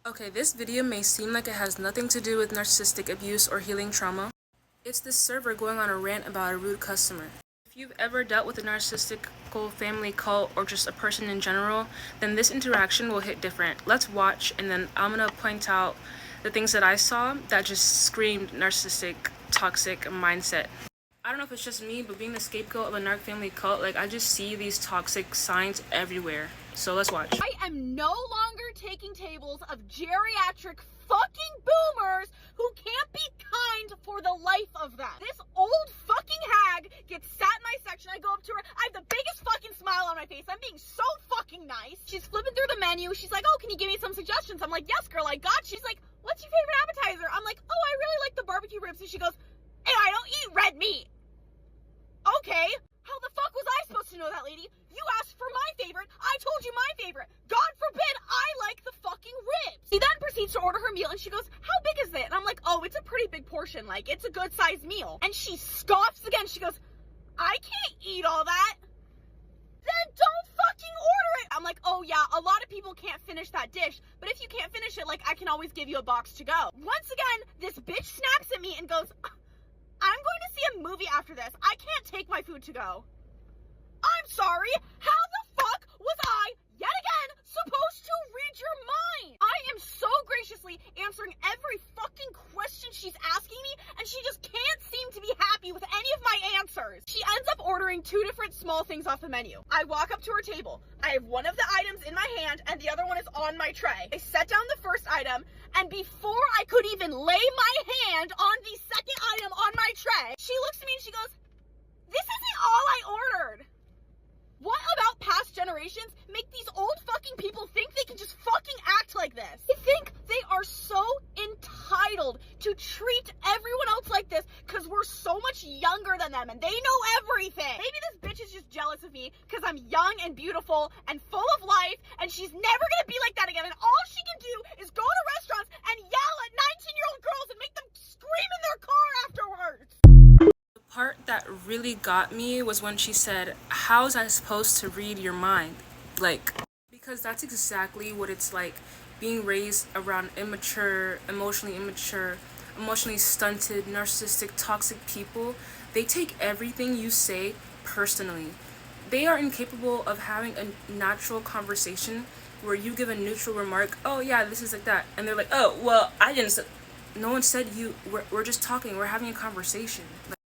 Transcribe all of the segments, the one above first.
Okay, this video may seem like it has nothing to do with narcissistic abuse or healing trauma. It's this server going on a rant about a rude customer. If you've ever dealt with a narcissistic family cult or just a person in general, then this interaction will hit different. Let's watch, and then I'm gonna point out the things that I saw that just screamed narcissistic, toxic mindset. I don't know if it's just me, but being the scapegoat of a narc family cult, like, I just see these toxic signs everywhere. So let's watch. I am no longer taking tables of geriatric fucking boomers who can't be kind for the life of them. This old fucking hag gets sat in my section. I go up to her. I have the biggest fucking smile on my face. I'm being so fucking nice. She's flipping through the menu. She's like, oh, can you give me some suggestions? I'm like, yes, girl, I got you. She's like, what's your favorite appetizer? I'm like, oh, I really like the barbecue ribs. And she goes, hey, I don't eat red meat. Okay. How the fuck was I supposed to know that, lady? You asked for my favorite. I told you my favorite. God forbid I like the fucking ribs. She then proceeds to order her meal and she goes, how big is it? And I'm like, oh, it's a pretty big portion. Like, it's a good sized meal. And she scoffs again. She goes, I can't eat all that. Then don't fucking order it. I'm like, oh yeah, a lot of people can't finish that dish. But if you can't finish it, like, I can always give you a box to go. Once again, this bitch snaps at me and goes, I'm going to see a movie after this. I can't take my food to go. I'm sorry. How the fuck was I, yet again, supposed to read your mind? I am so graciously answering every fucking question she's asking me, and she just can't seem to be happy with any of my answers. She ends up ordering 2 different small things off the menu. I walk up to her table. I have one of the items in my hand, and the other one is on my tray. I set down the first item, and before I could even lay my hand on the second item on my tray, she looks at me and she goes, this isn't all I ordered. What about past generations make these old fucking people think they can just fucking act like this? They think they are so entitled to treat everyone else like this because we're so much younger than them and they know everything. Maybe this bitch is just jealous of me because I'm young and beautiful and full of life and she's never gonna be like that again, and all she can do is go to restaurants and yell at 19-year-old girls and make them scream in their car afterwards. Part that really got me was when she said, how was I supposed to read your mind? Like, because that's exactly what it's like being raised around immature, emotionally stunted, narcissistic, toxic people. They take everything you say personally. They are incapable of having a natural conversation where you give a neutral remark, oh yeah, this is like that, and they're like, oh, well, I didn't say, no one said you, we're just talking, we're having a conversation.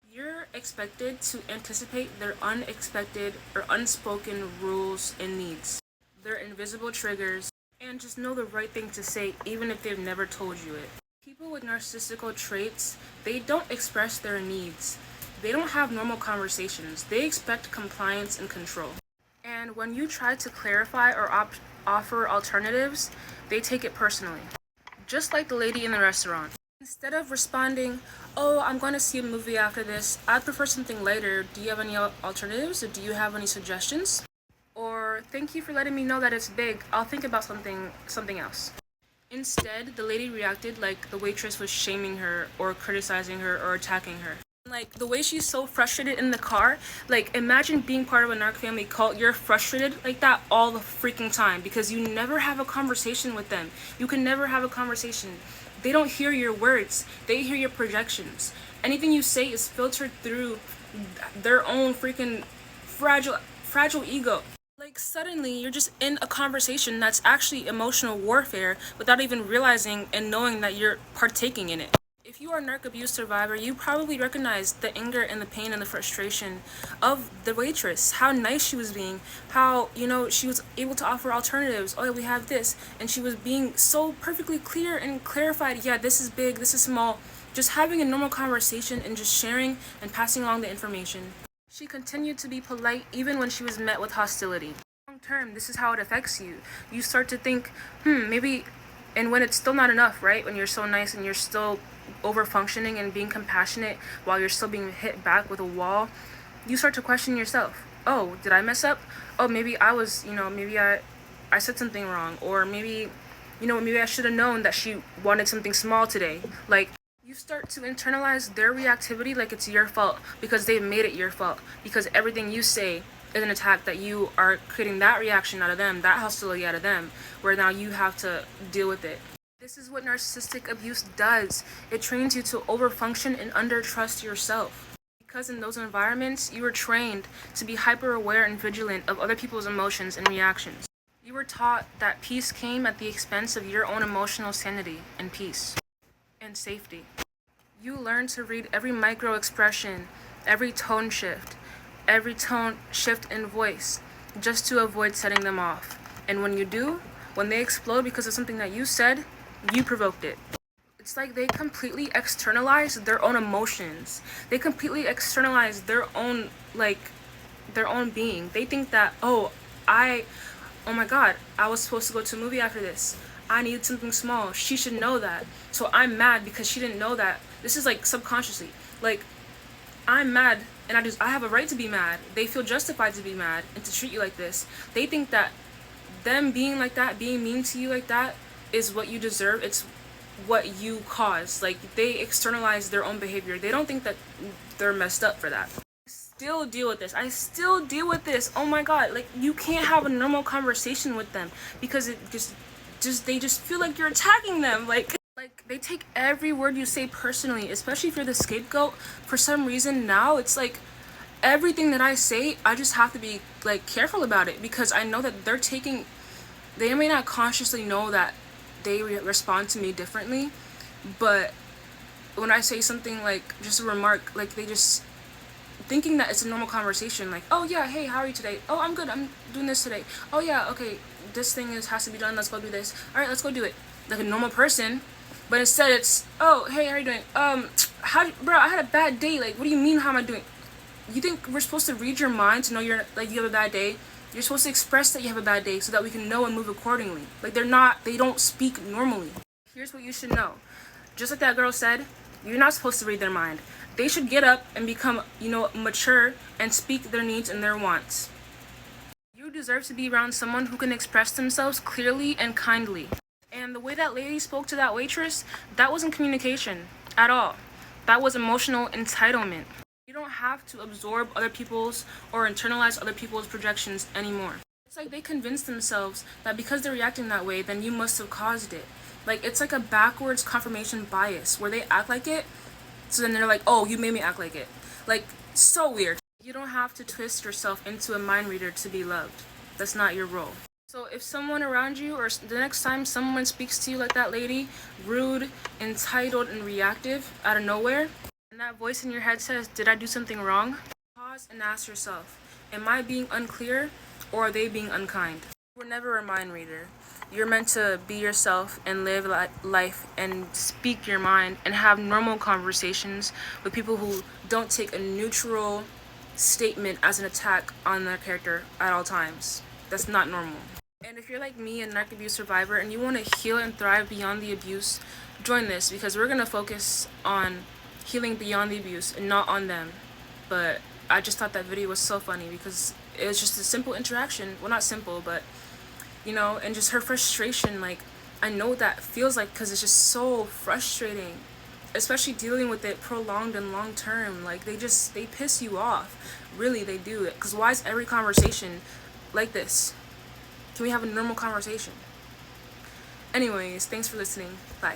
You're expected to anticipate their unexpected or unspoken rules and needs, their invisible triggers, and just know the right thing to say even if they've never told you it. People with narcissistical traits, they don't express their needs. They don't have normal conversations. They expect compliance and control. And when you try to clarify or offer alternatives, they take it personally. Just like the lady in the restaurant. Instead of responding, oh, I'm going to see a movie after this, I'd prefer something later, do you have any alternatives, or do you have any suggestions? Or, thank you for letting me know that it's big, I'll think about something else. Instead, the lady reacted like the waitress was shaming her, or criticizing her, or attacking her. Like, the way she's so frustrated in the car, like, imagine being part of a narc family cult. You're frustrated like that all the freaking time because you never have a conversation with them. You can never have a conversation. They don't hear your words. They hear your projections. Anything you say is filtered through their own freaking fragile ego. Like, suddenly you're just in a conversation that's actually emotional warfare without even realizing and knowing that you're partaking in it. If you are a narc abuse survivor, you probably recognize the anger and the pain and the frustration of the waitress, how nice she was being, how, she was able to offer alternatives. Oh, yeah, we have this. And she was being so perfectly clear and clarified. Yeah, this is big, this is small. Just having a normal conversation and just sharing and passing along the information. She continued to be polite even when she was met with hostility. Long term, this is how it affects you. You start to think, maybe, and when it's still not enough, right? When you're so nice and you're still over functioning and being compassionate while you're still being hit back with a wall, you start to question yourself. Oh, did I mess up? Oh, maybe I was, maybe I said something wrong, or maybe I should have known that she wanted something small today. Like, you start to internalize their reactivity like it's your fault because they've made it your fault, because everything you say is an attack, that you are creating that reaction out of them, that hostility out of them, where now you have to deal with it. This is what narcissistic abuse does. It trains you to overfunction and undertrust yourself. Because in those environments, you were trained to be hyper aware and vigilant of other people's emotions and reactions. You were taught that peace came at the expense of your own emotional sanity and peace and safety. You learned to read every micro expression, every tone shift in voice, just to avoid setting them off. And when you do, when they explode because of something that you said, you provoked it. It's like they completely externalize their own emotions. They completely externalize their own being. They think that, oh my god, I was supposed to go to a movie after this. I need something small. She should know that. So I'm mad because she didn't know that. This is like subconsciously. Like, I'm mad and I have a right to be mad. They feel justified to be mad and to treat you like this. They think that them being like that, being mean to you like that, is what you deserve. It's what you caused. Like, they externalize their own behavior. They don't think that they're messed up for that. I still deal with this. Oh my god. Like, you can't have a normal conversation with them because it they just feel like you're attacking them. Like they take every word you say personally, especially if you're the scapegoat. For some reason now, it's like everything that I say, I just have to be like careful about it because I know that they may not consciously know that they respond to me differently, but when I say something like just a remark, like they just thinking that it's a normal conversation, like, oh yeah, hey, how are you today? Oh, I'm good, I'm doing this today. Oh yeah, okay, this thing has to be done, let's go do this. All right, let's go do it. Like a normal person. But instead it's, oh, hey, how are you doing? Bro, I had a bad day. Like, what do you mean, how am I doing? You think we're supposed to read your mind to know you have a bad day? You're supposed to express that you have a bad day so that we can know and move accordingly. Like, they don't speak normally. Here's what you should know. Just like that girl said, you're not supposed to read their mind. They should get up and become, mature and speak their needs and their wants. You deserve to be around someone who can express themselves clearly and kindly. And the way that lady spoke to that waitress, that wasn't communication at all. That was emotional entitlement. You don't have to absorb other people's or internalize other people's projections anymore. It's like they convince themselves that because they're reacting that way, then you must have caused it. Like, it's like a backwards confirmation bias where they act like it, so then they're like, oh, you made me act like it. Like, so weird. You don't have to twist yourself into a mind reader to be loved. That's not your role. So if someone around you, or the next time someone speaks to you like that lady, rude, entitled, and reactive out of nowhere, and that voice in your head says, did I do something wrong? Pause and ask yourself, am I being unclear or are they being unkind? You were never a mind reader. You're meant to be yourself and live life and speak your mind and have normal conversations with people who don't take a neutral statement as an attack on their character at all times. That's not normal. And if you're like me, a narc abuse survivor, and you want to heal and thrive beyond the abuse, join this because we're going to focus on healing beyond the abuse and not on them. But I just thought that video was so funny because it was just a simple interaction. Well, not simple, but, and just her frustration. Like, I know what that feels like because it's just so frustrating, especially dealing with it prolonged and long term. Like, they piss you off. Really, they do it. Because why is every conversation like this? Can we have a normal conversation? Anyways, thanks for listening. Bye.